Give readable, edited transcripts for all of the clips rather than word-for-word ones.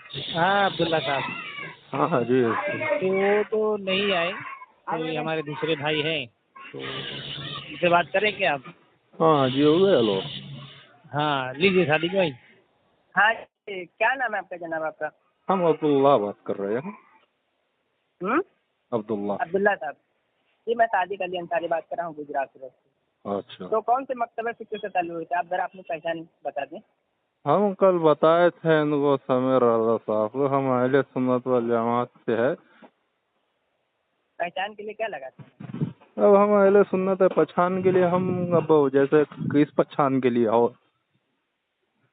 हाँ अब्दुल्ला साहब। हाँ हाँ जी। तो वो तो नहीं आए, तो ये हमारे दूसरे भाई हैं, तो इनसे बात करें क्या आप? हाँ हाँ जी, हो गया। हेलो। हाँ लीजिए सादिक भाई। हाँ जी, क्या नाम है आपका जनाब आपका? हम अब्दुल्ला बात कर रहे हैं। हम्म? अब्दुल्ला। अब्दुल्ला साहब जी, मैं सादिक अली अंसारी बात कर रहा हूँ गुजरात से। अच्छा। तो कौन से मकतबे फिक्र से ताल्लुक है? आप जरा अपनी पहचान बता दें। हम कल बताए थे इनको समीर रजा साहब को, हम अहले सुन्नत वल जमात से है। पहचान के लिए क्या लगाते हैं? अब हम अहले सुन्नत है, पहचान के लिए हम अब जैसे किस पहचान के लिए हो?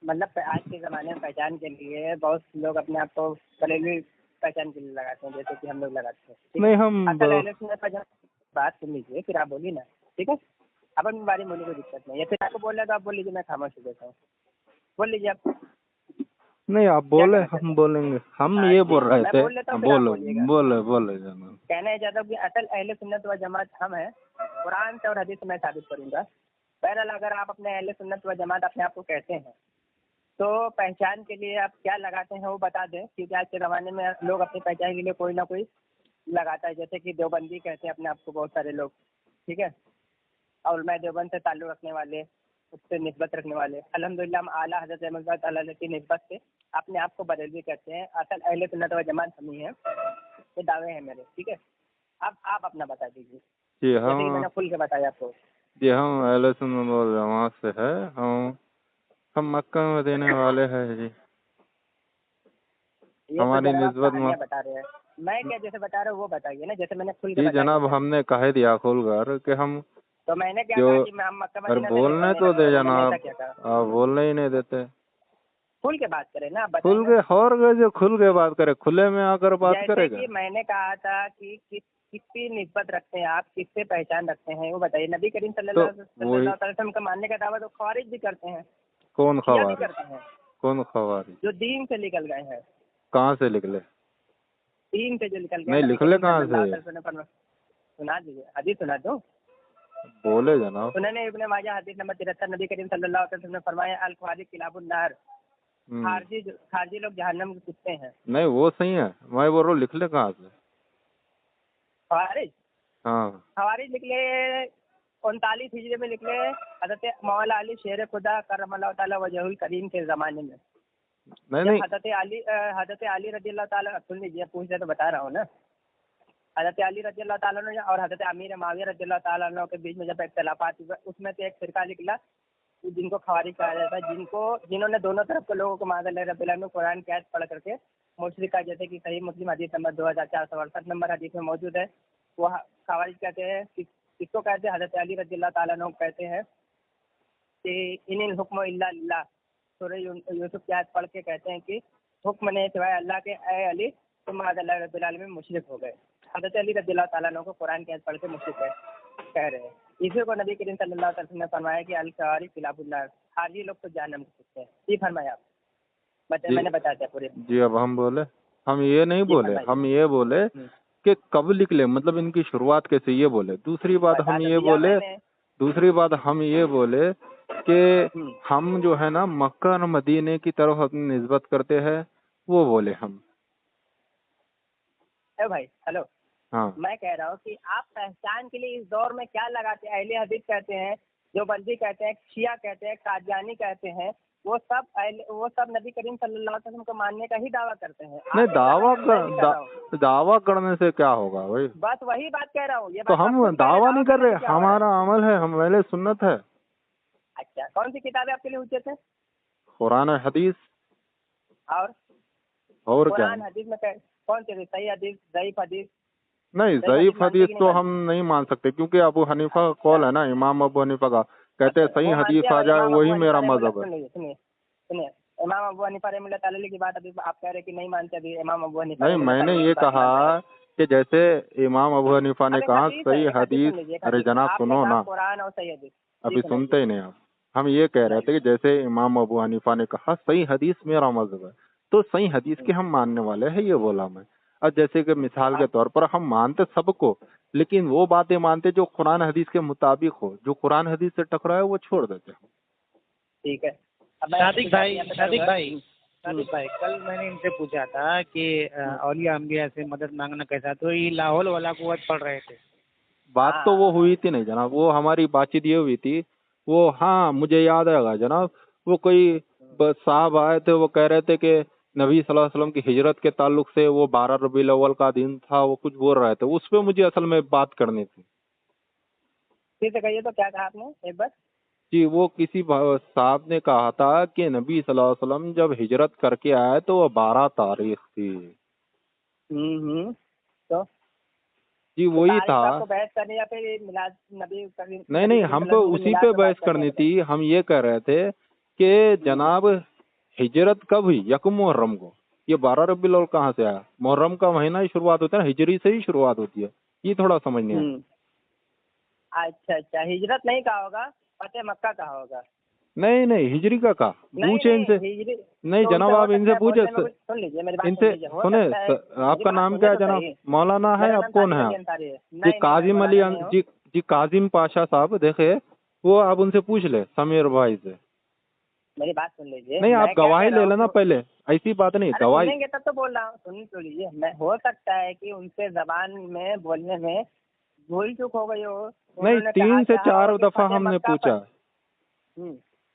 मतलब आज के ज़माने में पहचान के लिए बहुत लोग अपने आप को बरेलवी पहचान के लिए लगाते हैं, जैसे कि हम लोग लगाते हैं। ठीक है? नहीं हम असल अहले सुन्नत पहचान, बात सुन लीजिए फिर आप बोलिए ना। ठीक है, अब अपनी बारी बोलिए, कोई दिक्कत नहीं है। फिर आपको बोल रहे तो आप बोल लीजिए, मैं खामोश हो जाता हूँ। बोल लीजिए आप नहीं, आप क्या बोले कहना चाहते हम हैं। बोलेंगे। हम हाँ ये जी, बोल रहे मैं थे। बोल लेता हूँ फिर आप बोले बोलिएगा। बोले बोले जनाब। कहना है चाहता हूँ कि असल अहले सुन्नत व जमात हम हैं, कुरान से और हदीस से मैं साबित करूँगा। बहरहाल अगर आप अपने अहले सुन्नत व जमात अपने आप को कहते हैं तो पहचान के लिए आप क्या लगाते हैं वो बता दें, क्योंकि आज के ज़माने में लोग अपनी पहचान के लिए कोई ना कोई लगाता है। जैसे कि देवबंदी कहते हैं अपने आप को बहुत सारे लोग। ठीक है, और मैं देवबंद से ताल्लुक़ रखने वाले, उससे निस्बत रखने वाले, अल्हम्दुलिल्लाह हम आला हज़रत अहमद ताला की निस्बत से अपने आप को बरेलवी कहते हैं। असल अहले सुन्नत व जमात हम ही हैं, ये दावे हैं मेरे। ठीक है, अब आप अपना बता दीजिए, जी जैसे कि हम मैंने खुल के बताया आपको। जी हम अहले सुन्नत वल जमात से है। हम मक्का में देने वाले हैं जी। ये तो हमारी जरा आप निस्बत कहानियाँ बता रहे हैं, मैं क्या जैसे बता रहा हूँ वो बताइए ना, जैसे मैंने खुल के जी बताया जनाब, है। हमने कह दिया खुलकर कि हम तो मैंने क्या जो कहा कि हम मक्का अरे मदीना से बोलने निकलने तो लगे दे हैं, मैंने ऐसा जनाब, क्या कहा? आप बोलने ही नहीं देते। खुल के बात करें ना, आप बताएं खुल ना। के और जो खुल के बात करे, खुले में आकर बात जैसे करेगा। कि मैंने कहा था कि किसकी निस्बत रखते हैं आप, किससे पहचान रखते हैं वो बताइए। नबी करीम तो सल्लल्लाहु वही, अलैहि वसल्लम का मानने का दावा तो ख्वारिज भी करते हैं, कौन शिया भी खवारी? करते हैं, कौन खवारी? जो दीन से निकल गए हैं। कहाँ से निकले? दीन से जो निकल गए, नहीं, नबी निकले करीम कहाँ सल्लल्लाहु से? अलैहि वसल्लम पर सुना दीजिए, हदीस सुना दो। बोले जनाब। सुनने इब्ने माजा हदीस नंबर 73, नबी करीम सल्लल्लाहु अलैहि वसल्लम ने फरमाया, अल ख्वारिज किलाबुन नार, खारजी लोग जहन्नम के कुत्ते हैं। नहीं वो सही है, मैं बोल रहा हूँ लिख ले कहाँ से? खवारिज हाँ। खवारिज निकले 39 हिजरी में, निकले हजरत मौला अली शेर खुदा करमल्लाहु ताला वजहुल करीम के ज़माने में। नहीं जब नहीं। हजरत अली रजी अल्लाह ताला, सुन लीजिए पूछते तो बता रहा हूँ ना। हजरत अली रजी अल्लाह ताला अन्हु और हजरत अमीर माविया रजी अल्लाह ताला अन्हु के बीच में जब इख्तिलाफात हुए, उसमें से एक फिरका निकला जिनको खवारिज कहा जाता है, जिन्होंने दोनों तरफ के लोगों को माज़अल्लाह रब्बिल आलमीन कुरान की आयत पढ़ करके मुशरिक का, जैसे कि सही मुस्लिम हदीस नंबर 2468 नंबर हदीस में मौजूद है। वो खवारिज कहते हैं किसको कहते हैं? हजरत अली रजी अल्लाह ताला अन्हु कहते हैं कि इनिल हुक्म इल्ला लिल्लाह, सूरह यूसुफ की आयत पढ़ के कहते हैं कि हुक्म नहीं सिवाय अल्लाह के, ए अली तुम अल्लाह रब्बिल आलमीन में मुशरिक हो गए। हजरत अली रज़ी अल्लाह ताला अन्हु को कुरान की आयत पढ़ के मुशरिक कह रहे हैं। इसी को नबी करीम सल्लल्लाहु अलैहि वसल्लम ने फरमाया कि अल ख़वारिज खिलाफुन नार, खारजी लोग तो जहन्नम के कुत्ते हैं। जी फरमाया आप, मैंने बताया था पूरे। जी अब हम बोले, हम ये नहीं जी बोले, फरमाइए। हम ये बोले कि कब निकले, मतलब इनकी शुरुआत कैसे, ये बोले। दूसरी बात बता हम तो ये दिया बोले, मैंने। दूसरी बात हम ये बोले कि हम्म, हम जो है ना मक्का और मदीने की तरफ अपनी निस्बत करते हैं, वो बोले हम। ए भाई हेलो, हाँ। मैं कह रहा हूँ कि आप पहचान के लिए इस दौर में क्या लगाते हैं? अहले हदीस कहते हैं, जो बंदी कहते हैं, शिया कहते हैं, कादियानी कहते हैं, वो सब नबी करीम सल्लल्लाहु अलैहि वसल्लम को मानने का ही दावा करते हैं। नहीं, आप नहीं कर रहे हैं, मैं भी कर रहा हूँ। दावा करने से क्या होगा भाई? बस वही बात कह रहा हूँ, ये तो बात आप हम खुद कह रहे हैं, दावा नहीं कर करने रहे, से क्या हो रहा है? हमारा अमल है, हम पहले सुन्नत है। अच्छा, कौन सी किताबें आपके लिए उचित है? कुरान हदीस। और क्या? कुरान हदीस में कौन सी? सही हदीस, ज़ईफ हदीस? नहीं, ज़ईफ हदीस ज़ईफ मानते हदीस कि नहीं तो हम मानते? नहीं मान सकते, क्योंकि अबू हनीफा का कौल है ना, इमाम अबू हनीफा का, कहते हैं अच्छा, सही वो मानते हदीस हैं आ भाई जाए इमाम अबू वही हनीफा मेरा रहमतुल्लाह। मजहब है। सुनिए, इमाम अबू हनीफा रहमतुल्लाह ताला की बात अभी आप कह रहे हैं कि नहीं मानते। अभी इमाम अबू हनीफा नहीं, रहमतुल्लाह मैंने ताला ये की बात कहा मानते हैं। कि जैसे इमाम अबू हनीफा ने अब एक कहा हदीस है, सही एक हदीस हदीस। सुन लीजिए, एक अरे हदीस है। जनाब आपने सुनो कहा ना, कुरान और सही हदीस। जी अभी सुनते सुनाइए, ही नहीं आप। हम ये कह रहे थे सुनाइए। कि जैसे इमाम अबू हनीफा ने कहा सही हदीस मेरा मजहब है, तो सही हदीस के हम मानने वाले हैं, ये बोला मैं। और जैसे कि मिसाल के आप तौर पर हम मानते सबको, लेकिन वो बातें मानते जो कुरान हदीस के मुताबिक हो, जो कुरान हदीस से टकराए वो छोड़ देते हैं। ठीक है, अब मैं आपसे सादिक गुजारिश भाई, यहाँ पे सादिक करूंगा। भाई सादिक भाई, कल मैंने इनसे पूछा था कि औलिया अम्बिया से मदद मांगना कैसा, तो ये लाहौल वाला कुवत पढ़ रहे थे। बात तो वो हुई थी नहीं जनाब, वो हमारी बातचीत ये हुई थी। वो हाँ मुझे याद आएगा जनाब, वो कोई साहब आए थे, वो कह रहे थे कि नबी सल्लल्लाहु अलैहि वसल्लम की हिजरत के ताल्लुक से वो 12 रबीउल अव्वल का दिन था, वो कुछ बोल रहे थे। उस पे मुझे असल में बात करनी थी। फिर से कहिए तो क्या कहा आपने एक बार। जी, वो किसी साहब ने कहा था कि नबी सल्लल्लाहु अलैहि वसल्लम जब हिजरत करके आए तो वो 12 तारीख थी। तो जी वही तारीख था। आपको बहस करनी या फिर मिलाद नबी नहीं हम पे उसी पे बहस करनी थी। हम ये कह रहे थे कि जनाब हिजरत कब हुई, यकम मुहर्रम को। ये 12 रबीउल अव्वल कहाँ से आया? मुहर्रम का महीना ही शुरुआत होता है ना, हिजरी से ही शुरुआत होती है। ये थोड़ा समझ नहीं आया। अच्छा, हिजरत नहीं कहा होगा, फतेह मक्का कहा होगा। नहीं हिजरी का कहा, पूछे इनसे। हिजरी नहीं तो जनाब उनसे हो आप सकता इनसे है, पूछे, बोलने में कुछ सुन लीजिए मेरी बात इनसे सुन लीजिए, हो सुने। सकता है। मेरी आपका बात नाम सुने क्या है तो जनाब? सही। मौलाना है, मेरा आप नाम कौन है तारिक आप? अली अंसारी है। जी नहीं, काजिम मैं अली मौलाना नहीं हूँ। जी काजिम पाशा साहब, देखे वो आप उनसे पूछ ले, समीर भाई से। मेरी बात सुन लीजिए। नहीं आप मैं क्या गवाही कह रहा ले हूँ लेना पहले, ऐसी बात नहीं, अरे गवाही। सुनेंगे तब तो बोल रहा हूँ, सुन तो लीजिए। मैं हो सकता है कि उनसे जबान में बोलने में भूल चूक हो गई हो। नहीं उन्होंने 3 से कहा 4 हो कि दफा फतेह हमने मक्का पूछा। हम्म,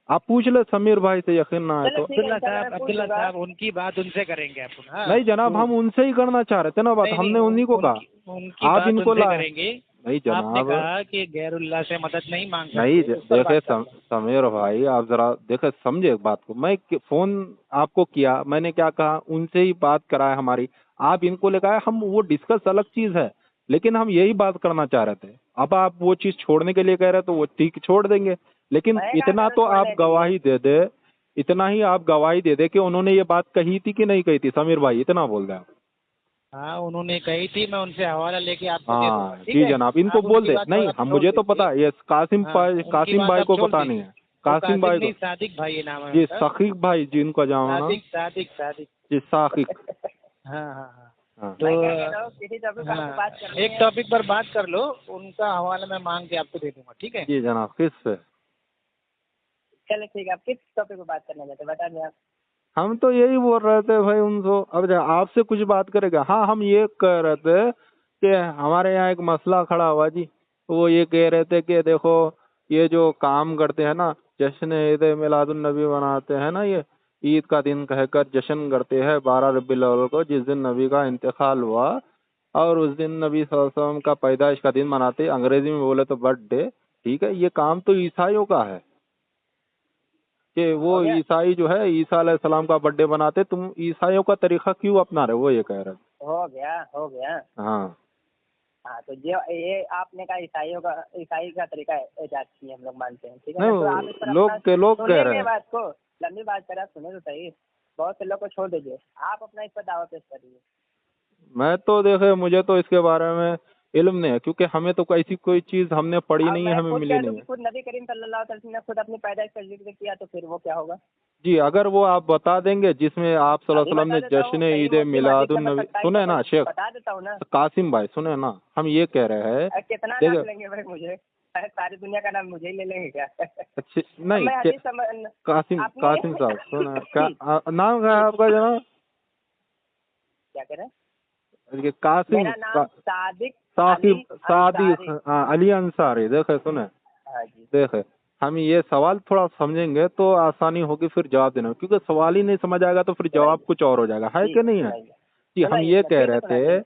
आप पूछ ले समीर भाई से, यकीन ना आए चलो तो। ठीक है, इंशाल्लाह मैं पूछ अब्दुल्ला लूंगा। साहब, उनकी बात उनसे करेंगे अपन। हाँ, नहीं जनाब हम उनसे ही करना चाह रहे थे ना बात, नहीं हमने उन्हीं को कहा। उनकी आप बात इनको उनसे ला करेंगे। नहीं आपने जनाब, कहा कि गैरुल्लाह से मदद नहीं मांग नहीं सकते, उस पर देखे बात करेंगे। समीर भाई आप जरा देखे समझे एक बात को। मैं फोन आपको किया, मैंने क्या कहा, उनसे ही बात कराया हमारी। आप इनको लेकर आए, हम वो डिस्कस अलग चीज है, लेकिन हम यही बात करना चाह रहे थे। अब आप वो चीज छोड़ने के लिए कह रहे तो वो ठीक छोड़ देंगे, लेकिन मैं कहा इतना करो तो छोड़ने आप के लिए। गवाही दे दे, इतना ही आप गवाही दे दे कि उन्होंने ये बात कही थी कि नहीं कही थी। समीर भाई इतना बोल दे आप। हाँ, उन्होंने कही थी, मैं उनसे हवाला लेके आपको दे दूंगा, हाँ ठीक जी है। जनाब, इनको आप बोल उनकी दे। बात नहीं आप हम छोड़ मुझे तो दीजिए। पता है, ये हाँ, उनकी कासिम बात भाई आप को छोड़ पता नहीं दीजिए। है। वो कासिम भाई नहीं, को सादिक भाई नाम है जी, उनका। सखीक भाई जिनका जामा ना, सादिक। जी साकिक। हाँ। हाँ तो मैं क्या कह रहा हूँ, किसी टॉपिक पर आपको बात हाँ, करनी एक है। टॉपिक पर बात कर लो, उनका हवाला मैं मांग के आपको दे दूंगा, ठीक है। जी जनाब, किस पे? चलो ठीक है, आप किस टॉपिक पर बात करना चाहते हैं बता दें आप। हम तो यही बोल रहे थे भाई उनको। अब आपसे कुछ बात करेगा। हाँ हम ये कह रहे थे कि हमारे यहाँ एक मसला खड़ा हुआ जी। वो ये कह रहे थे कि देखो ये जो काम करते हैं ना, जश्न ईद मिलादुन नबी मनाते हैं ना, ये ईद का दिन कहकर जश्न करते हैं 12 रबीउल अव्वल को, जिस दिन नबी का इंतकाल हुआ, और उस दिन नबी सल्लल्लाहु अलैहि वसल्लम का पैदाइश का दिन मनाते हैं। अंग्रेजी में बोले तो बर्थडे, ठीक है। ये काम तो ईसाइयों का है कि वो हो गया ईसाई जो है ईसा अलैहिस्सलाम का बर्थडे बनाते। तुम ईसाइयों का तरीका क्यों अपना रहे हो, वो ये कह रहे थे। हो गया। हाँ हाँ, तो जो ये आपने कहा ईसाई का तरीका एजाज की हम लोग मानते हैं, ठीक है ना। तो आप इस पर नहीं लोग कह रहे सुनेंगे हैं। बात को, लंबी बात करें, आप सुने तो सही। बहुत से लोग को छोड़ दीजिए, आप अपना इस पर दावा पेश करिए। मैं तो देखे, मुझे तो इसके बारे में इल्म नहीं है, क्योंकि हमें तो ऐसी कोई चीज हमने पढ़ी अब नहीं है, मैं हमें खुद मिली कह दूं नहीं कि है। खुद नबी करीम सल्लल्लाहु अलैहि वसल्लम ने खुद अपनी पैदाइश का जिक्र किया, तो फिर वो क्या होगा? जी अगर वो आप बता देंगे जिसमें आप सल्लल्लाहु अलैहि वसल्लम ने जश्न ईद मिलादुन नबी, सुने ना शेख बता देता हूँ ना। कासिम भाई, सुने ना, हम ये कह रहे हैं। कितना देखो नाम लेंगे भाई मुझे? सारी दुनिया का नाम मुझे ही ले लेंगे क्या? अच्छे नहीं मैं हदीस कासिम साहब सुना क्या नाम क्या है आपका जनाब? क्या कह रहे हैं? ये कासिम मेरा नाम सादिक अली अंसारी। देखे सुने, हाँ जी। देखे हम ये सवाल थोड़ा समझेंगे तो आसानी होगी फिर जवाब देना, क्योंकि सवाल ही नहीं समझ आएगा तो फिर जवाब कुछ और हो जाएगा, है कि नहीं है जी। हम ये कह रहे थे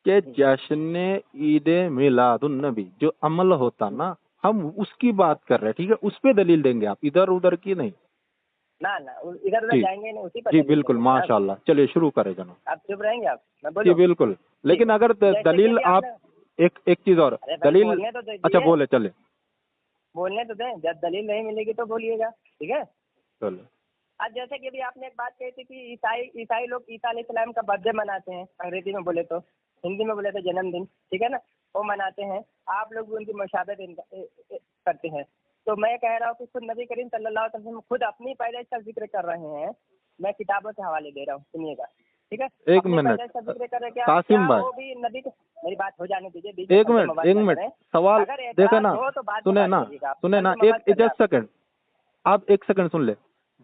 कि जश्न ईद मिलादुन नबी जो अमल होता ना, हम उसकी बात कर रहे हैं, ठीक है। उस पे दलील देंगे, आप इधर उधर की नहीं। ना इधर उधर जाएंगे नहीं, उसी पर जी बिल्कुल, माशाल्लाह। चलिए शुरू करें जनाब। आप चुप रहेंगे? आप मैं जी बोलूं? बिल्कुल, लेकिन अगर दलील आप एक चीज और दलील, अच्छा बोले चले, बोलने तो दें। जब दलील नहीं मिलेगी तो बोलिएगा, ठीक है। चलो। अब जैसे कि अभी आपने एक बात कही थी कि ईसाई लोग ईसा अलैहिस्सलाम का बर्थडे मनाते हैं, अंग्रेजी में बोले तो, हिंदी में बोले तो जन्मदिन, ठीक है ना, वो मनाते हैं। आप लोग भी उनकी मुशाबहत करते हैं। तो मैं कह रहा हूँ कि खुद नबी करीम सल्लल्लाहु अलैहि वसल्लम खुद अपनी पैदाइश का जिक्र कर रहे हैं। मैं किताबों से हवाले दे रहा हूँ, सुनिएगा, ठीक है। एक मिनट कासिम भाई, वो भी नबी मेरी बात हो जाने दीजिए। एक मिनट सवाल देखे ना, सुने ना एक जस्ट सेकंड, आप एक सेकंड सुन ले।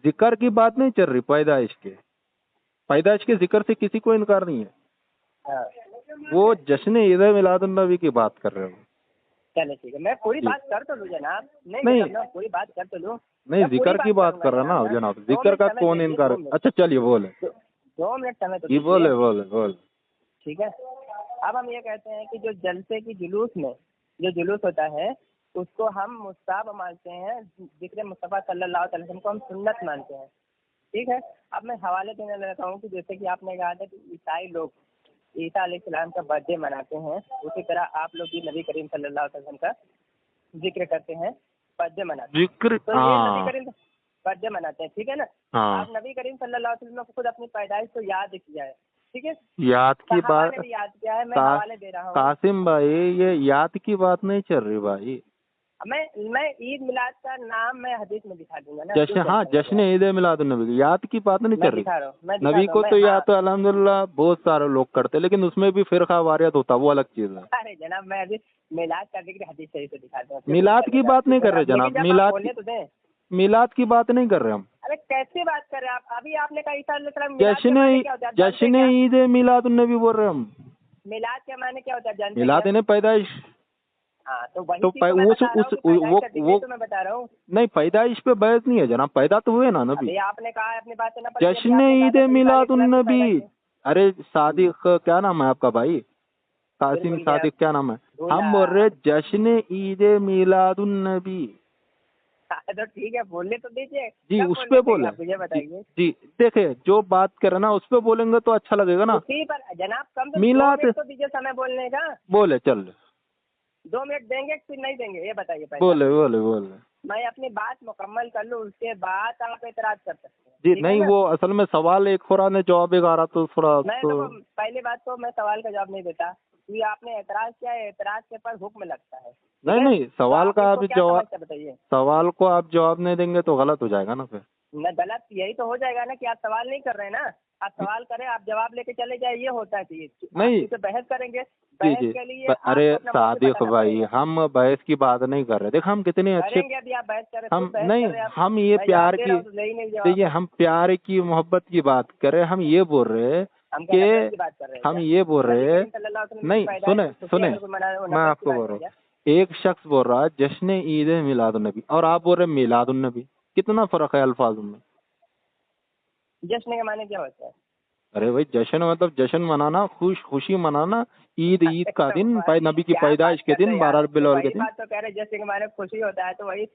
जिक्र की बात नहीं चल रही पैदाइश के, पैदाइश के जिक्र से किसी को इनकार नहीं है। हाँ वो जश्न ईद मिलादुन नबी की बात कर रहे हो। चले ठीक है, मैं पूरी जी। बात कर तो लूँ जनाब, नहीं। मैं पूरी बात कर तो लूँ। नहीं, मैं पूरी जिक्र की बात करूंगा कर रहा ना जनाब, 2 जिक्र मिनट का समय कौन दीजिए, इनकार। 2 मिनट, अच्छा चलिए बोले। 2 मिनट समय तो ये दीजिए। बोले बोले बोले। ठीक है, अब हम ये कहते हैं कि जो जलसे की जुलूस में जो जुलूस होता है उसको हम मुस्ताहब मानते हैं, जिक्र मुस्तफ़ा सल्लल्लाहु अलैहि वसल्लम को हम सुन्नत मानते हैं। ठीक है, अब मैं हवाले देने लगा हूँ कि जैसे कि आपने कहा था कि ईसाई लोग ईसा अलैहिस्सलाम का बर्थडे मनाते हैं, उसी तरह आप लोग भी नबी करीम सल्लल्लाहु अलैहि वसल्लम का जिक्र करते हैं, बर्थडे मनाते हैं। जिक्र, तो ये नबी हाँ करीम बर्थडे मनाते हैं, ठीक है ना। हाँ। आप नबी करीम सल्लल्लाहु अलैहि वसल्लम को खुद अपनी पैदाइश को याद किया है, ठीक है, याद की सहाबा बात। ने भी याद किया है, मैं हवाले दे रहा हूँ। कासिम भाई, ये याद की बात नहीं चल रही भाई। मैं ईद मिलाद का नाम मैं हदीस में दिखा दूंगा ना। जश्न, हाँ जश्न ईद मिलादुन नबी, याद की बात नहीं मैं चल रही। दिखा रहा हूँ, मैं नबी को तो हाँ। याद तो अल्हम्दुलिल्लाह बहुत सारे लोग करते, लेकिन उसमें भी फिरका वारियत होता, वो अलग चीज है। अरे जनाब, मैं अभी मिलाद का जिक्र हदीस शरीफ से दिखाता हूँ। मिलाद की बात नहीं कर रहे जनाब, मिलाद की बात नहीं कर रहे हम। अरे कैसे बात कर रहे हैं आप? अभी आपने कहा ईसा अलैहिस्सलाम मिलाद के जश्न माने क्या होता है, जानते जश्न क्या? ईद मिलादुन नबी बोल रहे हम। मिलाद के माने क्या होता है, जानते मिलाद क्या? इन्हें पैदाइश। हाँ, तो वही तो चीज तो मैं बता रहा हूँ कि पैदाइश का जिक्र वो तो मैं बता रहा हूँ। नहीं, पैदाइश पे बहस नहीं है जनाब, पैदा तो हुए ना नबी। अभी आपने कहा अपनी बात से ना पलटिए, अभी जश्न आपने कहा ईद था कि ईसा मिलादुन अलैहिस्सलाम की नबी। पैदाइश है। अरे सादिक, क्या नाम है आपका भाई? फिर कासिम भूल गया, सादिक, क्या नाम है? भूला। हम बोल रहे जश्न ईद मिलादुन नबी। तो ठीक है, बोलने तो दीजिए। जी कब उस बोलने पे चाहिए बोले। आप मुझे बताइए। जी देखे, जो बात करे ना उस पे बोलेंगे तो अच्छा लगेगा ना। उसी पर जनाब, कम से कम 2 मिलाद मिनट तो दीजिए समय बोलने का। बोले, चल 2 मिनट देंगे फिर नहीं देंगे, ये बताइए पहले। बोले बोले बोले। मैं अपनी बात मुकम्मल कर लूँ, उसके बाद आप एतराज कर सकते हैं। जी ठीक है नहीं, ना? वो असल में सवाल एक थोड़ा ने जवाब एक आ रहा तो थोड़ा मैं तो। तो पहली बात तो मैं सवाल का जवाब नहीं देता, क्योंकि आपने एतराज किया है, एतराज के पर हुक्म लगता है। ठीक नहीं है? नहीं, तो सवाल आप का इसको आप क्या जवाब, समझते हैं बताइए। सवाल को आप जवाब नहीं देंगे तो गलत हो जाएगा ना फिर। न गलत यही तो हो जाएगा ना कि आप सवाल नहीं कर रहे हैं ना। आप सवाल करें, आप जवाब लेके चले जाए, ये होता है चाहिए। नहीं। आप बहस करेंगे, जी बहस जी। के लिए अरे आपको अपना मौके सादिक बताना भाई, पड़ेगा। हम बहस की बात नहीं कर रहे। देख हम कितने अच्छे, करेंगे, अभी आप बहस करें, हम खुद बहस नहीं, कर रहे हैं आप। हम ये मैं प्यार जवाब दे की, रहा हूँ तो ले ही नहीं जवाब। देखिए हम प्यार की मोहब्बत की बात कर रहे हैं। हम ये बोल रहे हैं हम क्या नफरत की कि बात कर रहे हैं हम क्या? ये बोल रहे नबी हैं, करीम सल्लल्लाहु अलैहि वसल्लम की नहीं पैदाइश सुने की खुशी सुने, अगर कोई मनाए, वो मैं नफरत की आपको बात बोल है रहा क्या? हूँ, एक शख्स बोल रहा है जश्न ईद मिलादुन नबी और आप बोल रहे हैं मिलादुन नबी, कितना फर्क है अल्फाज में। जश्न के माने क्या होता है? अरे भाई जश्न मतलब जश्न मनाना, खुशी मनाना। ईद, ईद का दिन, नबी की क्या बात पैदाइश के कर रहे दिन, हैं 12 यार? रबीउल तो अव्वल के वही दिन। बात तो कह रहे हैं, जश्न के माने खुशी होता है, तो वही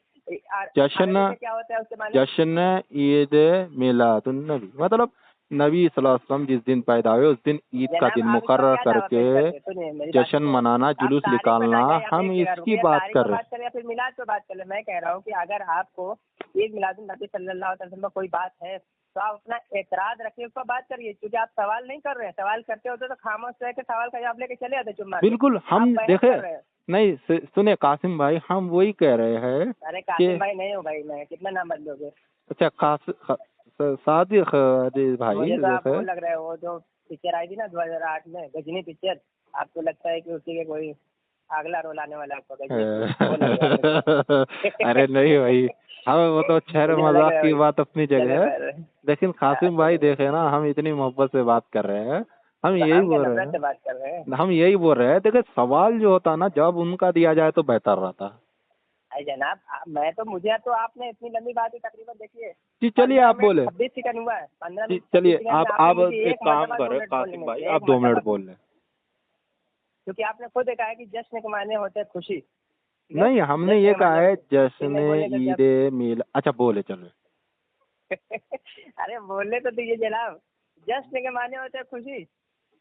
जश्न, अरबी में क्या होता है उसके माने? जश्न ईद मिलादुन नबी मतलब नबी सल्लल्लाहु अलैहि वसल्लम जिस दिन पैदा हुए उस दिन ईद का जनाब दिन आप इसका मुकर्रर क्या दावा पेश करके करते हैं? सुनिए मेरी बात जश्न सुनिए। मनाना, आप जुलूस तारीख पर निकालना, ना जाए, आप हम एक इसकी जगह बात तारीख कर पर रहे बात करें या फिर मिलाद पर बात करें। मैं कह रहा हूँ कि अगर आपको ईद मिलादुन नबी सल्लल्लाहु अलैहि वसल्लम पर कोई बात है तो आप अपना एतराज रखिए, उस पर बात करिए, क्योंकि आप सवाल नहीं कर रहे हैं। सवाल करते होते तो खामोश रह के सवाल का जवाब लेके चले जाते चुप मार के। बिल्कुल हम आप बहस देखे कर रहे हैं। नहीं। सुने कासिम भाई, हम वही कह रहे हैं अरे कि कासिम भाई नहीं हो भाई, मैं कितना नाम बदलोगे? अच्छा सादिक अरे भाई मुझे तो आप वो देखे, लग रहा है, वो जो पिक्चर आई थी ना 2008 में, गजनी पिक्चर, आपको लगता है कि उसी के कोई अगला रोल आने वाला है आपको गजनी, वो लग रहा है मुझे। अरे नहीं भाई, हम वो तो छहर मुझे लग मजाक रहा है की भाई। बात अपनी चले जगह है, फिर। लेकिन कासिम भाई चले। देखे ना, हम इतनी मोहब्बत से बात कर रहे हैं, हम तो यही हम क्या बोल रहे नफरत से हैं, बात कर रहे हैं? हम यही बोल रहे हैं। देखिए सवाल जो होता है ना, जब उनका दिया जाए तो बेहतर रहता है। अरे जनाब, मैं तो मुझे तो आपने इतनी लंबी बात ही तकरीबन देखिए जी चलिए 15 आप मिनट बोले। 26 सेकंड हुआ है। 15 जी मिनट 26 चलिए, सेकंड में आप आपने मुझे एक एक काम मरतबा 2 करें मिनट कासिम बोलने भाई, नहीं दिए, आप एक 2 मिनट मरतबा भी। बोल लें। क्योंकि आपने खुद कहा है कि जश्न के माने होते हैं खुशी। ठीक है? नहीं, हमने जश्न ये का कहा माने है फिर जश्न नहीं बोलने का ईद मिला। अच्छा बोले चलो। अरे बोलने तो दीजिए जनाब। जश्न के माने होते हैं खुशी,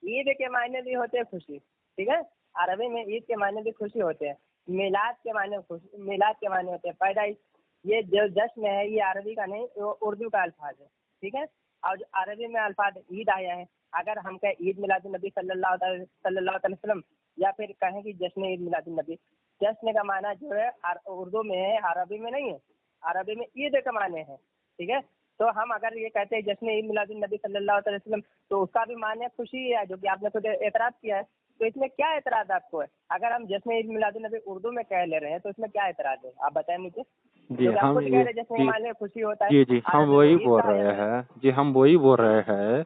ईद के मायने भी होते हैं खुशी। ठीक है? अरबी में ईद के मायने भी खुशी होते हैं, मिलाद के मायने खुशी, मिलाद के मायने होते हैं पैदाइश। ये जो जश्न है ये अरबी का नहीं, वो उर्दू का अल्फाज है। ठीक है? और जो अरबी में अल्फाज ईद आया है, अगर हम कहें ईद मिलादुन नबी सल्लल्लाहु अलैहि वसल्लम या फिर कहें कि जश्न ईद मिलादुन नबी, जश्न का माना जो है उर्दू में है, अरबी में नहीं है। अरबी में ईद का माने है। ठीक है? तो हम अगर ये कहते हैं जश्न ईद मिलादुन नबी सल्लल्लाहु अलैहि वसल्लम, तो उसका भी माने खुशी है, जो कि आपने खुद एतराज किया है। तो इसमें क्या एतराज आपको है? अगर हम जश्न ईद मिलादुन नबी उर्दू में कह ले रहे हैं तो इसमें क्या एतराज है, आप बताएं मुझे। जी आप हम खुद कह ये रहे हैं जश्न के जी माने खुशी होता है। जी जी हम अरबी में वही ईद बोल का आया रहे है। हैं। जी हम वही बोल रहे हैं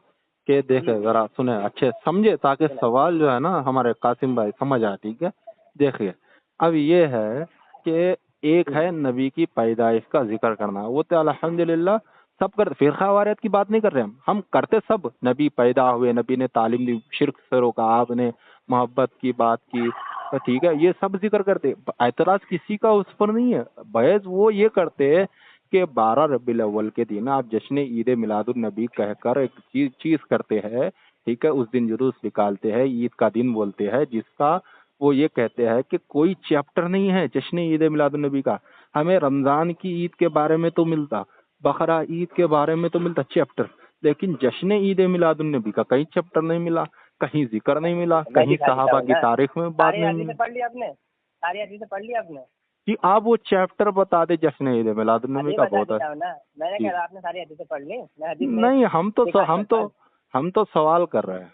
कि देखे जरा सुने अच्छे समझे, ताकि सवाल जो है ना हमारे कासिम भाई समझ आए, ठीक है। देखिए अब ये है कि एक है नबी की पैदाइश का जिक्र करना, वो तो अल्हम्दुलिल्लाह सब कर, फिरका वारियत की बात नहीं कर रहे हम करते सब। नबी पैदा हुए, नबी ने तालीम दी, शिर्क से रोका, आपने मोहब्बत की बात की, तो ठीक है ये सब जिक्र करते, एतराज किसी का उस पर नहीं है। बहस वो ये करते कि 12 रबीउल अव्वल के दिन आप जश्न ईद मिलादुन नबी कहकर एक चीज करते हैं, ठीक है। उस दिन जुलूस निकालते हैं, ईद का दिन बोलते हैं, जिसका वो ये कहते हैं कि कोई चैप्टर नहीं है जश्न ईद मिलादुन नबी का। हमें रमजान की ईद के बारे में तो मिलता, बकरा ईद के बारे में तो मिलता चैप्टर, लेकिन जश्न ईद मिलादुन नबी का कहीं चैप्टर नहीं मिला, कहीं जिक्र नहीं मिला, कहीं सहाबा की तारीख में बात नहीं मिली। पढ़ लिया आपने, सारी हदीसें पढ़ ली आपने कि आप वो चैप्टर बता दे जश्न ईद मिलादुन नबी का, बहुत है ना। मैंने कहा आपने सारी हदीसें पढ़ ली, मैं हदीस नहीं, हम तो सवाल कर रहे हैं,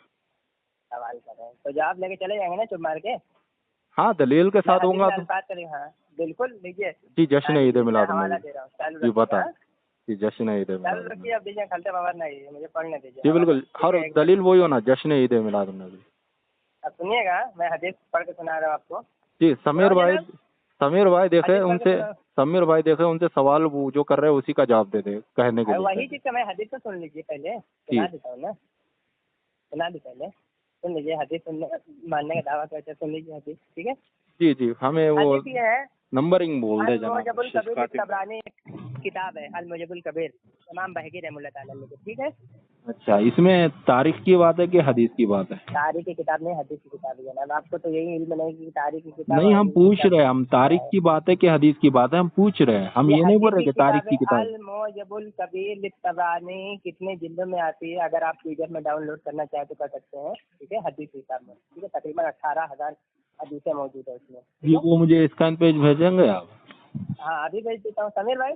सवाल कर रहे हैं, तो जवाब लेके चले जाएंगे ना चुप मार के। हाँ दलील के साथ होगा तो। बात करेंगे, हाँ बिल्कुल। लीजिए जी जश्न ईद मिलादुन हवाला नबी दे रहा हूँ, चालू जी बता, रखिए, जी जश्न ईद चालू मिलादुन रखिए। अब दीजिए खलते बाबर नहीं, मुझे पढ़ने दीजिए। जी बिल्कुल, हर दलील वही होना, जश्न ईद मिलादुन नबी। अब सुनिएगा, मैं हदीस पढ़ के सुना रहा हूँ आपको। जी समीर भाई देखे उनसे सवाल वो जो कर रहे हैं उसी का जवाब दे दे कहने के लिए। वही चीज का मैं हदीस तो सुन लीजिए पहले, सुना देता हूँ ना, सुना दी पहले, सुन लीजिए हदीस, सुनने मानने का दावा करते सुन लीजिए हदीस, ठीक है। जी जी हमें वो है नंबरिंग बोल दे जनाब। अल-मुअजमुल कबीर तबरानी किताब है, अल-मुअजमुल कबीर, इमाम बहकी रहमतुल्लाह ताला लिखे, ठीक है। अच्छा, इसमें तारीख की बात है कि हदीस की बात है? तारीख की किताब नहीं, हदीस की किताब है जनाब। आपको तो यही इल्म नहीं कि तारीख की किताब नहीं, हम पूछ रहे हैं, हम तारीख की बात है कि हदीस की बात है, हम पूछ रहे हैं, हम ये नहीं बोल रहे कि तारीख की किताब। अल-मुअजमुल कबीर तबरानी कितने जिल्दों में आती है, अगर आप पीडीएफ में डाउनलोड करना चाहे तो कर सकते हैं, ठीक है। हदीस की किताब में, ठीक है, तकरीबन 18,000 हदीसें मौजूद है उसमें। ये वो मुझे स्कैन पेज भेजेंगे आप? हाँ अभी भेज देता हूँ समीर भाई।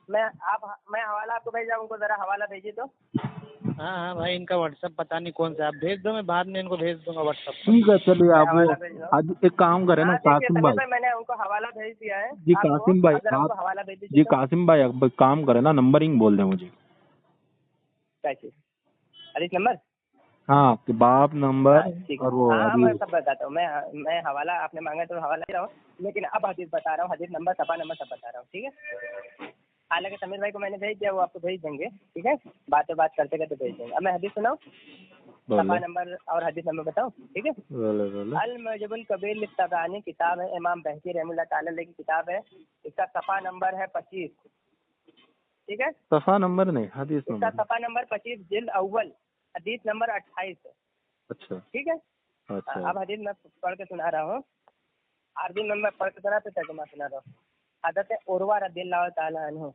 मैं हवाला आपको भेज रहा हूँ, उनको जरा हवाला भेजिए तो। हाँ भाई, इनका व्हाट्सएप पता नहीं कौन सा, आप भेज दो, मैं बाद में इनको भेज दूंगा व्हाट्सएप। ठीक है चलिए, आप वो आज एक काम करें ना कासिम भाई, मैंने उनको हवाला भेज दिया है जी कासिम भाई आप हवाला भेज दीजिए। जी कासिम भाई आप काम करें ना, नंबरिंग बोल दें मुझे। क्या चीज? हदीस नंबर? हाँ कि बाप नंबर और वो हाँ मैं सब बताता हूँ। मैं हवाला आपने मांगा तो हवाला दे रहा हूँ, लेकिन अब हदीस बता रहा हूँ, हदीस नंबर, सफा नंबर सब बता रहा हूँ, ठीक है। हालांकि समीर भाई को मैंने भेज दिया, वो आपको भेज देंगे, ठीक है। बात करते करते भेज देंगे। अब मैं हदीस सुनाऊँ, सफा नंबर और हदीस नंबर बताऊँ, ठीक है। अल-मुअजमुल कबीर तबरानी किताब है, इमाम बहकी रहमतुल्लाह ताला की किताब है। इसका सफा नंबर है 25, ठीक है। सफा नंबर नहीं, हदीस नंबर। इसका सफा नंबर 25, जिल्द अव्वल, हदीस नंबर 28 है। अच्छा ठीक है। अच्छा। अब हदीस मैं पढ़ के सुना रहा हूँ, अरबी में मैं पढ़ के सुना तो तर्जुमा सुना रहा हूँ। हज़रत उर्वा रज़ियल्लाहु ताला अन्हु,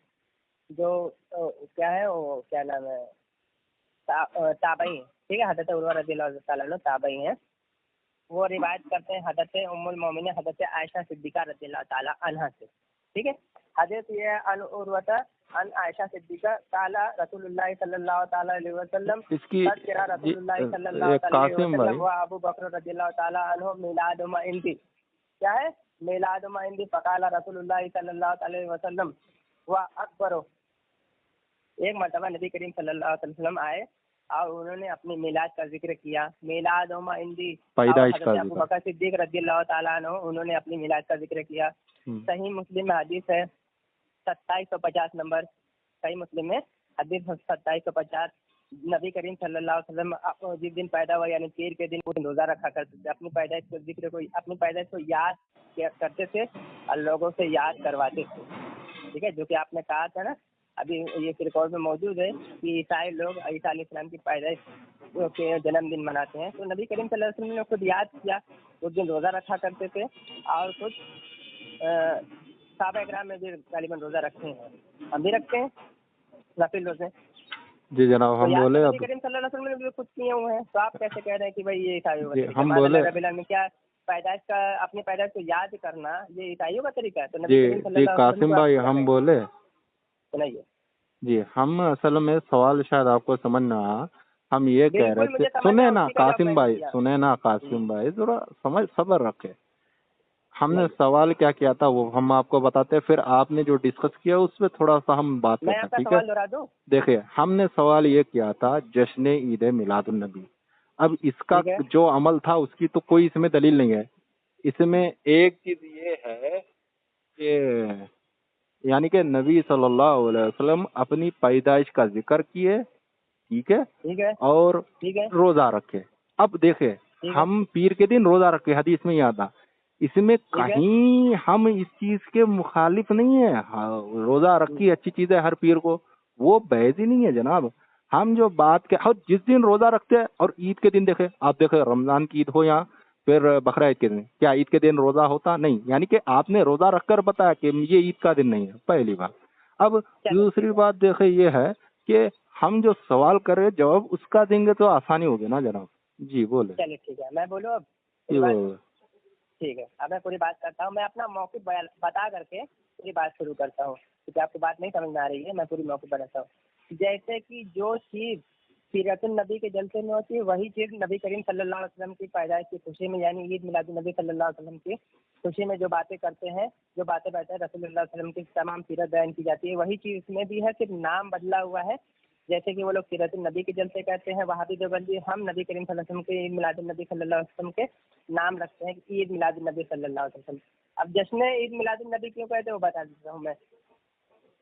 जो क्या है वो, क्या नाम है, ताबई, ठीक है। हज़रत उर्वा रज़ियल्लाहु ताला अन्हु ताबई हैं। वो रिवायत करते हैं हज़रत उम्मुल मोमिनीन हज़रत आयशा सिद्दीक़ा रज़ियल्लाहु ताला अन्हा से, ठीक है। हदीस ये है, अन उर्वता अन आयशा सिद्दीक़ा ताला रसूलुल्लाह सल्लल्लाहु ताला अलैहि वसल्लम, इसकी रसूलुल्लाह सल्लल्लाहु ताला अलैहि वसल्लम व अबू बकर रज़ियल्लाहु ताला अन्हु मिलाद मा इंदी, क्या है, मिलाद मा इंदी फ़क़ाला रसूलुल्लाह सल्लल्लाहु अलैहि वसल्लम व अकबरो। एक मर्तबा नबी करीम सल्लल्लाहु अलैहि वसल्लम आए और उन्होंने अपनी मिलाद का जिक्र किया, मिलाद मा इंदी, पैदाइश का अबू बकर सिद्दीक़ रज़ियल्लाहु ताला अन्हु, उन्होंने अपनी मिलाद का जिक्र किया। सही मुस्लिम में हदीस है 2750 नंबर, सही मुस्लिम में हदीस 2750। नबी करीम सल्लल्लाहु अलैहि वसल्लम जिस दिन पैदा हुआ यानी पीर के दिन वो रोज़ा रखा करते थे, अपनी पैदाइश को जिक्र को, अपनी पैदाइश को याद करते थे और लोगों से याद करवाते थे, ठीक है। जो कि आपने कहा था ना, अभी ये रिकॉर्ड में मौजूद है कि ईसाई लोग ईसा अलैहिस्सलाम की पैदाइश के जन्मदिन मनाते हैं। तो नबी करीम सल्लल्लाहु अलैहि वसल्लम ने खुद याद किया, उस दिन रोज़ा रखा करते थे और कुछ सहाबा किराम में भी गालिबन रोज़ा रखते हैं, हम भी रखते हैं नफिल रोज़े। जी जनाब, हम बोले नबी करीम सल्लल्लाहु अलैहि वसल्लम ने भी खुद किए हुए हैं, तो आप कैसे कह रहे हैं कि भाई ये ईसाइयों का तरीका? हम बोले में क्या पैदाइश का, अपनी पैदाइश को याद करना ये ईसाइयों का तरीका है? तो जी जी कासिम भाई हम बोले, सुनाइए जी हम असल में सवाल शायद आपको समझ ना आया, हम ये कह रहे थे, सुने ना कासिम भाई, सुने ना कासिम भाई, जरा समझ सब्र रखे। हमने सवाल क्या किया था वो हम आपको बताते हैं, फिर आपने जो डिस्कस किया उस पर थोड़ा सा हम बात मैं करते हैं, आपका ठीक है? सवाल दोहरा दूं? देखिए हमने सवाल ये किया था जश्न ईद मिलादुन नबी। अब इसका ठीक है। जो अमल था उसकी तो कोई इसमें दलील नहीं है। इसमें एक चीज ये है कि यानी कि नबी सल्लल्लाहु अलैहि वसल्लम अपनी पैदाइश का जिक्र किए, ठीक है, ठीक है। और ठीक है। रोजा रखे। अब देखे ठीक है। हम पीर के दिन रोजा रखे, हदीस में याद था। इसमें ठीक है। कहीं हम इस चीज के मुखालिफ नहीं है। हाँ, रोजा रखी अच्छी चीज है हर पीर को, वो बहस ही नहीं है जनाब। हम जो बात के और जिस दिन रोजा रखते हैं और ईद के दिन देखे, आप देखे रमजान की ईद हो या फिर बकरा ईद के दिन, क्या ईद के दिन रोजा होता? नहीं। यानी कि आपने रोजा रखकर बताया कि ये ईद का दिन नहीं है, पहली बात। अब दूसरी बात देखे ये है कि हम जो सवाल कर रहे हैं जवाब उसका देंगे तो आसानी होगी ना जनाब। जी बोले। चलिए ठीक है, मैं बोलूँ अब? जी बोले। ठीक है, अब मैं पूरी बात करता हूँ। मैं अपना मौक़िफ़ बता करके पूरी बात शुरू करता हूँ, क्योंकि आपको बात नहीं समझ में आ रही है। मैं पूरी मौक़िफ़ बताता हूँ। जैसे कि जो चीज़ सीरतुन नबी के जलसे में होती है, वही चीज़ नबी करीम सल्लल्लाहु अलैहि वसल्लम की पैदाइश की खुशी में, यानी ईद मिलादुन नबी सल्लल्लाहु अलैहि वसल्लम की खुशी में जो बातें करते हैं, जो बातें बताते हैं रसूलुल्लाह सल्लल्लाहु अलैहि वसल्लम की तमाम सीरत बयान की जाती है, वही चीज़ इसमें भी है, सिर्फ नाम बदला हुआ है। जैसे कि वो लोग सीरतुन नबी के जलसे कहते हैं, वहाबी देवबंदी हम नबी करीम सल्लल्लाहु अलैहि वसल्लम के ईद मिलादुन नबी सल्लल्लाहु अलैहि वसल्लम के नाम रखते हैं कि ईद मिलादुन नबी सल्लल्लाहु अलैहि वसल्लम। अब जश्न ईद मिलादुन नबी क्यों कहते हैं वो बता देता हूँ मैं।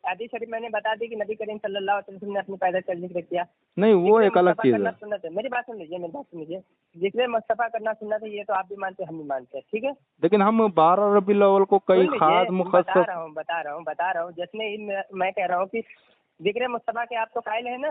हदीस शरीफ मैंने बता दी कि नबी करीम सल्लल्लाहु अलैहि वसल्लम ने अपनी पैदाइश का जिक्र किया। नहीं वो एक अलग चीज करना है। सुन्नत है। मेरी बात सुन लीजिए, मेरी बात सुन लीजिए। जिक्र मुस्तफा करना सुन्नत है, ये तो आप भी मानते हैं, हम भी मानते हैं, ठीक है। लेकिन हम 12 रबीउल अव्वल को कई सुन खास लीजिए, मुखस्सस। बता रहा हूँ जश्न ईद मैं कह रहा हूँ कि जिक्र मुस्तफा के आप तो कायल है ना।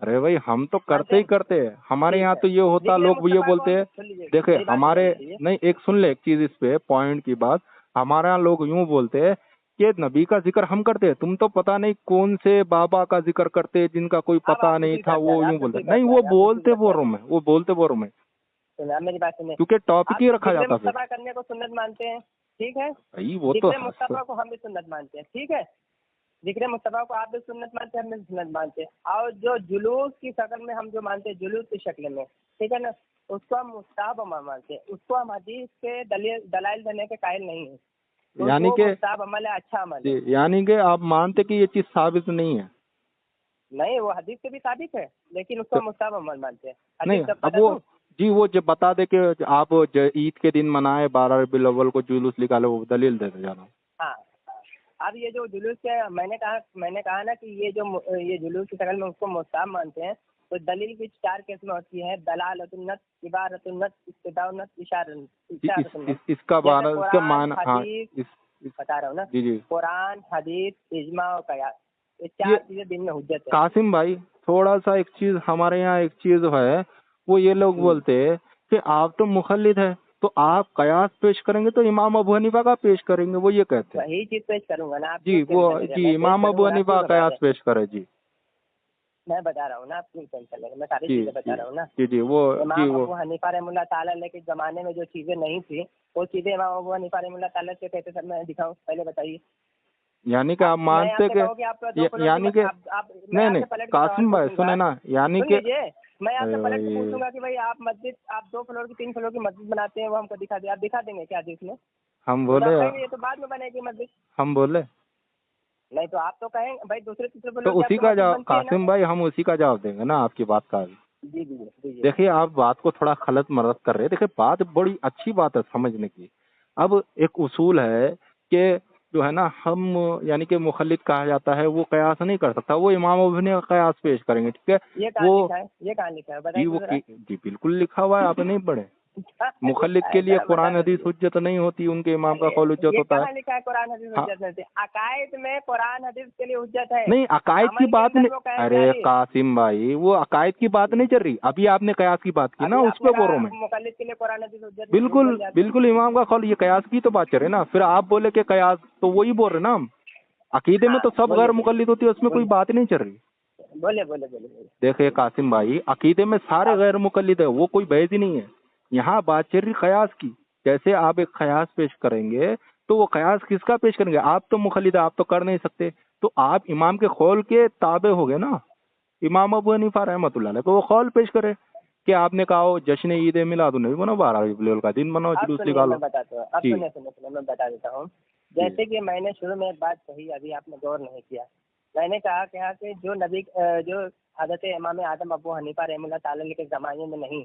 अरे भाई हम तो करते ही करते हैं, हमारे यहाँ तो ये होता, लोग ये बोलते हैं। देखे हमारे नहीं, एक सुन ले एक चीज इस पे पॉइंट की बात। हमारे यहाँ लोग यूं बोलते हैं कि नबी का जिक्र हम करते हैं, तुम तो पता नहीं कौन से बाबा का जिक्र करते हैं जिनका कोई पता नहीं था, वो यूं बोलते। नहीं वो बोलते बोरों में, वो बोलते बोरों में, मेरी बात सुनिए, क्योंकि टॉपिक ही रखा जाता है। मुस्तफा करने को सुन्नत मानते हैं, ठीक है। भाई वो तो मुस्तफा को हम भी सुन्नत मानते हैं, ठीक है। जिक्र मुस्तफा को आप भी सुन्नत मानते हैं, हम भी सुन्नत मानते हैं। और जो जुलूस की शक्ल में हम जो मानते हैं, जुलूस की शक्ल में, ठीक है ना, उसको हम मुस्ताहब अमल मानते हैं। उसको हम हदीस के दलाइल देने के कायल नहीं है। तो यानी कि मुस्ताहब अमल है, अच्छा अमल है। यानी कि आप मानते कि ये चीज साबित नहीं है? नहीं, वो हदीस से भी साबित है, लेकिन उसको हम मुस्ताहब अमल मानते हैं। नहीं अब वो जी वो जब बता दे कि आप ईद के दिन मनाए 12 रबीउल अव्वल को जुलूस निकाले, वो दलील देते जाना। हाँ, अब ये जो जुलूस है, मैंने कहा ना कि ये जुलूस की शक्ल में उसको मुस्ताहब मानते हैं। तो दलील की 4 किस्में होती है: दलालतुन्नत, इबारतुन्नत, इक्तिदाउन्नत, इशारतुन्नत। इसका मान हाँ बता रहा हूँ ना। जी जी। कुरान, हदीस, इजमा और कयास, ये 4 चीजें दिन में हुज्जत है। कासिम भाई थोड़ा सा एक चीज हमारे यहाँ एक चीज है, वो ये लोग बोलते हैं कि आप तो मुखल्लिद है, तो आप कयास पेश करेंगे तो इमाम अबू हनीफा का पेश करेंगे, वो ये कहते हैं। वही चीज पेश करूंगा ना आप जी वो जी इमाम अबू हनीफा कयास पेश करे। जी मैं बता रहा हूँ ना, आप क्यों टेंशन ले रहे हैं, मैं सारी चीजें बता रहा हूँ ना। जी वो इमाम अबू हनीफा रहमतुल्लाह ताला के जमाने में जो चीजें नहीं थी, वो चीजें इमाम अबू हनीफा रहमतुल्लाह ताला से कहते सर मैं दिखाऊं, पहले बताइए। यानी कि आप मानते कि यानी कि नहीं कासिम भाई सुने ना, यानी कि मैं आपसे पलट के पूछूंगा कि भाई आप 2 फ्लोर की 3 फ्लोर की मस्जिद बनाते हैं, वो हमको दिखा दे, आप दिखा देंगे क्या जिसमें? हम बोले ये तो बाद में बनेगी मस्जिद। हम बोले नहीं तो आप तो कहेंगे भाई दूसरे तीसरे फ्लोर, तो उसी का जवाब कासिम भाई, हम उसी का जवाब देंगे ना आपकी बात का। जी जी। देखिए आप बात को थोड़ा गलत मदद कर रहे हैं। देखिए बात बड़ी अच्छी बात है समझने की। अब एक उसूल है कि जो है ना, हम यानी कि मुखल्लिद कहा जाता है, वो कयास नहीं कर सकता, वो इमाम अबू हनीफा कयास पेश करेंगे, ठीक है। ये कहाँ लिखा है बताइए। जी बिल्कुल लिखा हुआ है, आप नहीं पढ़े? मुखल्लिद के लिए कुरान हदीस हुज्जत नहीं होती, उनके इमाम का कौल हुज्जत होता है। लिखा है कुरान हदीस हुज्जत नहीं होती? अकायद में कुरान हदीस के लिए हुज्जत है। नहीं अकायद की बात नहीं, अरे कासिम भाई वो अकायद की बात नहीं चल रही, अभी आपने कयास की बात की ना, उस पे बोल रहा हूँ मैं। मुखल्लिद के लिए कुरान हदीस हुज्जत बिल्कुल इमाम का कौल, ये कयास की तो बात चल रही ना। फिर आप बोले कि कयास, तो वही बोल रहे ना हम। अकीदे में तो सब गैर मुकल्लिद होती है, उसमें कोई बात नहीं चल रही। बोले। देखिए कासिम भाई, अकीदे में सारे गैर मुकल्लिद है, वो कोई बहस ही नहीं है। यहाँ बात चल रही कयास की। जैसे आप एक कयास पेश करेंगे तो वो कयास किसका पेश करेंगे? आप तो मुखल्लिद, आप तो कर नहीं सकते, तो आप इमाम के कौल के ताबे हो गए ना। इमाम अबू हनीफा रहमतुल्लाह अलैह, तो वो कौल पेश करे। कि आपने कहा हो जश्न ईद मिलादुन नबी मनाओ, 12 रबीउल का दिन मनाओ, अब जुलूस सुनिए निकालो। मैं बताता हूँ, अब जी सुनिए मैं बता देता हूँ। जैसे कि मैंने शुरू में एक बात कही, अभी आपने गौर नहीं किया। मैंने कहा कि जो जो हज़रत इमाम आदम अबू हनीफा रहमतुल्लाह ताला के ज़माने में नहीं,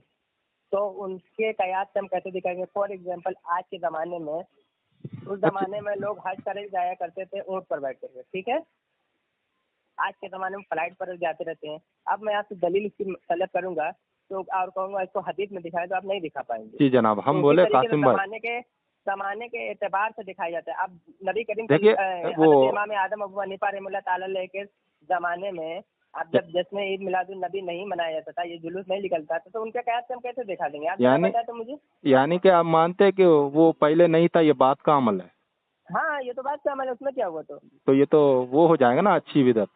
तो उनके कयास से हम कैसे दिखाएंगे। फॉर एग्जाम्पल आज के ज़माने में, उस ज़माने में लोग हज करे जाया करते थे ऊँट पर बैठ कर, ठीक है। आज के ज़माने में फ्लाइट पर जाते रहते हैं। अब मैं आपसे दलील इसकी तलब करूंगा तो और कहूँगा इसको हदीस में दिखाएं, तो आप नहीं दिखा पाएंगे। जी जनाब, तो हम उसी बोले तरीके से कासिम भाई, ज़माने के एतबार से दिखाया जाता है। अब नबी करीम देखिए वो हज़रत इमाम आदम अबू हनीफा रहमतुल्लाह ताला के ज़माने में अब जब जश्न ईद मिलादुन नबी नहीं मनाया जाता था, ये जुलूस नहीं निकलता था, तो उनके कयास से हम कैसे दिखा देंगे? आप जरा बताएं तो मुझे। यानी कि आप मानते हैं कि वो पहले नहीं था, ये बात का अमल है। हाँ, ये तो बात का अमल है, उसमें क्या हुआ? तो ये तो वो हो जाएगा ना अच्छी बिदअत।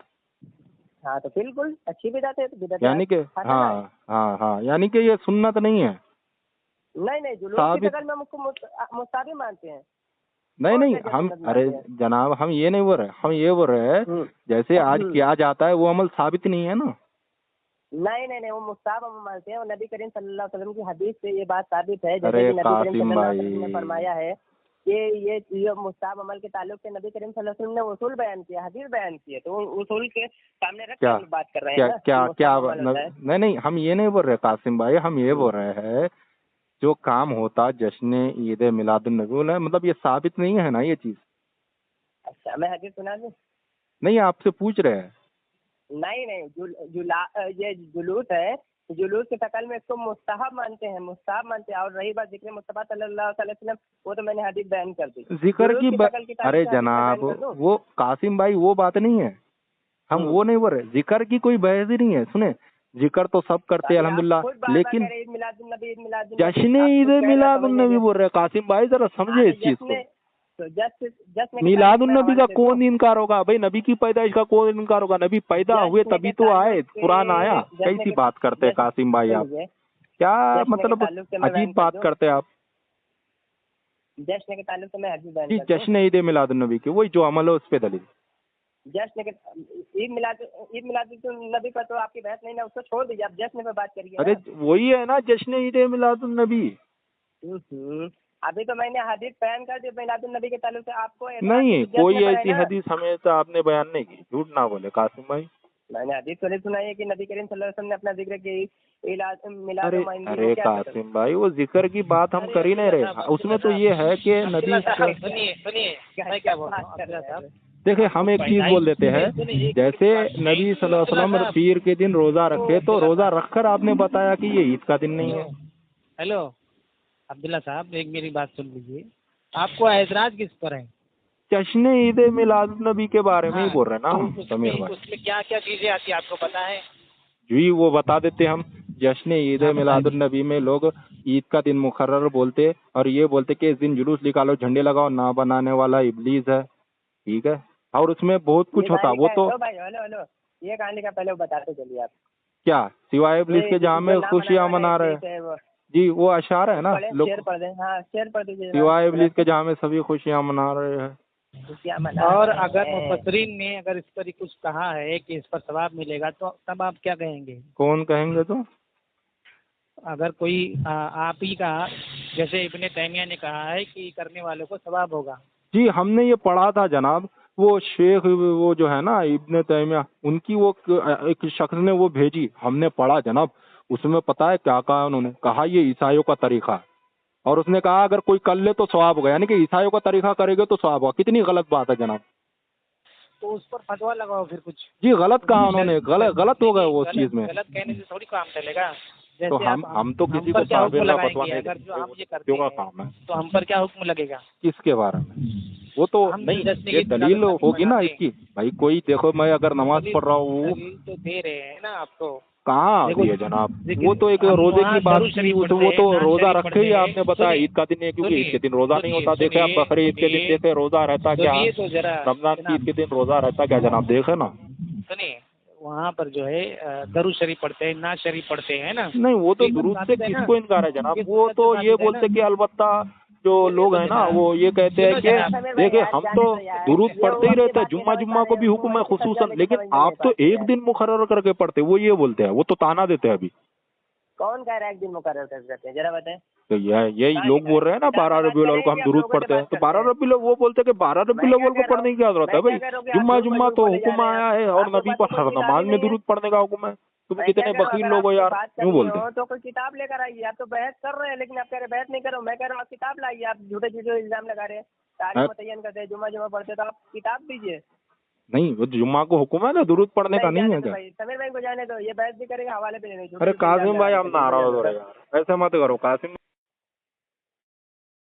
हाँ तो बिल्कुल अच्छी बिदअत है, तो बिदअत यानी कि हसन है। हाँ, यानी कि ये सुन्नत नहीं है। नहीं, जुलूस की साबित शक्ल में हम उसको मुस्ताहब मानते हैं। नहीं कौन नहीं, कहते हैं हम सुन्नत अरे मानते हैं? जनाब हम ये नहीं बोल रहे, हम ये बोल रहे हैं जैसे आज किया जाता है वो अमल साबित नहीं है ना। नहीं, वो मुस्ताहब हम मानते हैं, और नबी करीम सल्लल्लाहु अलैहि वसल्लम की हदीस से ये बात साबित है। जैसे अरे कि नबी करीम कासिम सल्लल्लाहु अलैहि वसल्लम ने भाई, फरमाया है कि ये मुस्ताहब अमल के ताल्लुक से नबी करीम सल्लल्लाहु अलैहि वसल्लम ने उसूल बयान किया, हदीस बयान की है, तो उसूल के सामने रख के क्या हम बात कर रहे हैं क्या ना क्या कि क्या मुस्ताहब अमल होता है। नहीं नहीं, हम ये नहीं बोल रहे कासिम भाई, हम ये बोल रहे हैं जो काम होता जश्न ईद मिलादुन नबी, मतलब ये साबित नहीं है ना ये चीज। अच्छा, मैं हदीस सुना दूं? नहीं, आपसे पूछ रहे हैं। नहीं, ये जुलूस है, जुलूस की शक्ल में इसको मुस्ताहब मानते हैं। और रही बात जिक्र मुस्तफा सल्लल्लाहु अलैहि वसल्लम, वो तो मैंने हदीस बयान कर दी। जिक्र जुलूस की की शक्ल की तारीफ अरे से हदीस में जनाब, बयान कर दूं? वो कासिम भाई वो बात नहीं है, हम वो नहीं बोल रहे। जिक्र की कोई बहस ही नहीं है। सुने, जिक्र तो सब करते हैं अभी आप अल्हम्दुलिल्लाह, खुद बार बार कह लेकिन रहे ईद मिलादुन नबी, ईद मिलादुन नबी, जश्न आप ईद खुद कह रहे हो, समझ मिलादुन नहीं नबी रहे। बोल रहे हैं कासिम भाई, जरा हाँ समझे तो इस चीज को। जश्न के मिलादुन तारीफ में नबी हवाले का दे दूं? कौन इनकार होगा भाई? नबी की पैदाइश का कौन इनकार होगा? नबी पैदा हुए जश्न तभी के तो ताल्लुक आए, से कुरान आया। जश्न कैसी के बात करते हैं जश्न कासिम भाई आप? सुनिए, क्या जश्न के मतलब ताल्लुक से मैं अजीब बयान कर बात दूं? करते हैं आप। जश्न के ताल्लुक से मैं हदीस बयान जी, कर दूं? जश्न ईद मिलादुन नबी की वही जो अमल है उस पे दलील। जश्न के ईद मिलादुन नबी पर तो आपकी बहस नहीं ना, उसको छोड़ दीजिए, आप जश्न पे बात करिए अरे ना। वही है ना जश्न ईद मिलादुन नबी। अभी तो मैंने हदीस बयान कर दी मिलादुन नबी के ताल्लुक से, आपको एतराज नहीं, जश्न कोई पर है ऐसी ना। हदीस हमें तो आपने बयान नहीं की, झूठ ना बोले कासिम भाई। मैंने हदीस तो नहीं सुनाई है कि नबी करीम सल्लल्लाहु अलैहि वसल्लम ने अपना जिक्र की मिलाद अरे माइंदी, अरे वो क्या था? कासिम भाई, वो जिक्र की बात हम कर ही नहीं रहे। उसमें तो ये है कि नबी सुनिए मैं क्या बोल रहा हूँ अब्दुल्ला साहब। देखिए, हम एक चीज बोल देते हैं, जैसे नबी सल्लल्लाहु अलैहि वसल्लम पीर के दिन रोजा रखे, तो रोजा रखकर आपने बताया कि ये ईद का दिन नहीं है। हेलो अब्दुल्ला साहब, एक मेरी बात सुन लीजिए, आपको ऐतराज किस पर है? जश्न ईद मिलाद नबी के बारे में ही बोल रहे हैं ना हम समीर भाई। उसमें क्या क्या चीजें आती है आपको पता है? जी वो बता देते हम। जश्न ईद मिलाद नबी में लोग ईद का दिन मुकर्रर बोलते और ये बोलते कि इस दिन जुलूस निकालो, झंडे लगाओ, ना बनाने वाला इब्लीस है, ठीक है। और उसमें बहुत कुछ होता, वो तो भाई हेलो, ये कहानी का पहले बताते चलिए आप। क्या सिवाय इब्लीस के जहाँ में खुशियाँ मना रहे हैं। जी वो अशार है ना, लोग शेयर पढ़ दें, हाँ शेयर पढ़ दीजिए। सिवाय इब्लीस के जहाँ में सभी खुशियाँ मना रहे हैं। और अगर मुफस्सिरीन ने अगर इस पर कुछ कहा है कि इस पर सवाब मिलेगा, तो तब आप क्या कहेंगे? कौन कहेंगे? तो अगर कोई आप ही का, जैसे इब्ने तैमिया ने कहा है कि करने वालों को सवाब होगा। जी हमने ये पढ़ा था जनाब, वो शेख वो जो है ना इब्ने तैमिया, उनकी वो एक शख्स ने वो भेजी, हमने पढ़ा जनाब। उसमें पता है क्या कहा उन्होंने? कहा ये ईसाइयों का तरीका है, और उसने कहा अगर कोई कर ले तो सवाब होगा, यानी कि ईसाइयों का तरीका करेंगे तो सवाब होगा। कितनी गलत बात है जनाब। तो उस पर फतवा लगाओ फिर कुछ। जी गलत कहा उन्होंने, गलत हो गया वो उस चीज में। गलत कहने से थोड़ी काम चलेगा। तो हम तो किसी को क्या हुक्म फतवा लगाएंगे? नहीं अगर देते, जो हम ये करते का हैं काम है। तो हम पर क्या हुक्म लगेगा? किसके बारे में? वो तो नहीं, ये दलील होगी ना इसकी। भाई कोई देखो, मैं अगर नमाज पढ़ रहा हूँ, दलील तो दे रहे हैं ना आपको। कहाँ आती है जनाब? वो तो एक रोजे की बात की, वो तो रोजा रखे ही आपने बताया ईद का दिन है, क्योंकि ईद के दिन रोजा नहीं होता। देखे आप बकरी ईद के दिन, देखे रोजा रहता क्या? रमजान की ईद के दिन रोजा रहता क्या जनाब? देखे ना। सुनिए, वहाँ पर जो है दरूद शरीफ पढ़ते हैं, नाज शरीफ पढ़ते हैं ना। नहीं वो तो दुरूद से किसको इनकार है जनाब? वो तो ये बोलते कि अलबत्ता जो लोग हैं ना वो ये कहते हैं कि देखिए हम तो दुरूद पढ़ते ही रहते हैं, जुम्मा को भी हुक्म है खुसूसन, लेकिन आप तो एक दिन मुकर्रर करके पढ़ते, वो ये बोलते हैं, वो तो ताना देते हैं अभी। कौन कह रहा है एक दिन मुकर्रर करते हैं, जरा बताएं। तो यही लोग बोल रहे हैं ना 12 रबीउल अव्वल को हम दुरूद पढ़ते हैं, तो 12 रबीउल वो बोलते हैं कि 12 रबीउल अव्वल को पढ़ने की क्या जरूरत है भाई? जुम्मा तो हुक्म आया है और नबी पर हर नमाज में दुरूद पढ़ने का हुक्म है। तुम कितने बकील लोग हो यार, क्यों बोलते हैं? तो कोई किताब लेकर आइए। आप तो बहस कर रहे हैं, लेकिन आप कह रहे बहस नहीं करो। मैं कह रहा हूँ आप किताब लाइए। आप झूठे झूठे इल्जाम लगा रहे हैं, तारीख मुतय्यन करते हैं, जुम्मा पढ़ते, तो आप किताब दीजिए। नहीं, वो जुम्मा को हुक्म है ना, दुरूद पढ़ने का नहीं है क्या? समीर भाई को जाने दो, ये बहस भी करेगा, हवाले पे नहीं। अरे कासिम भाई, आप नाराज हो रहे हैं यार, ऐसे मत करो कासिम।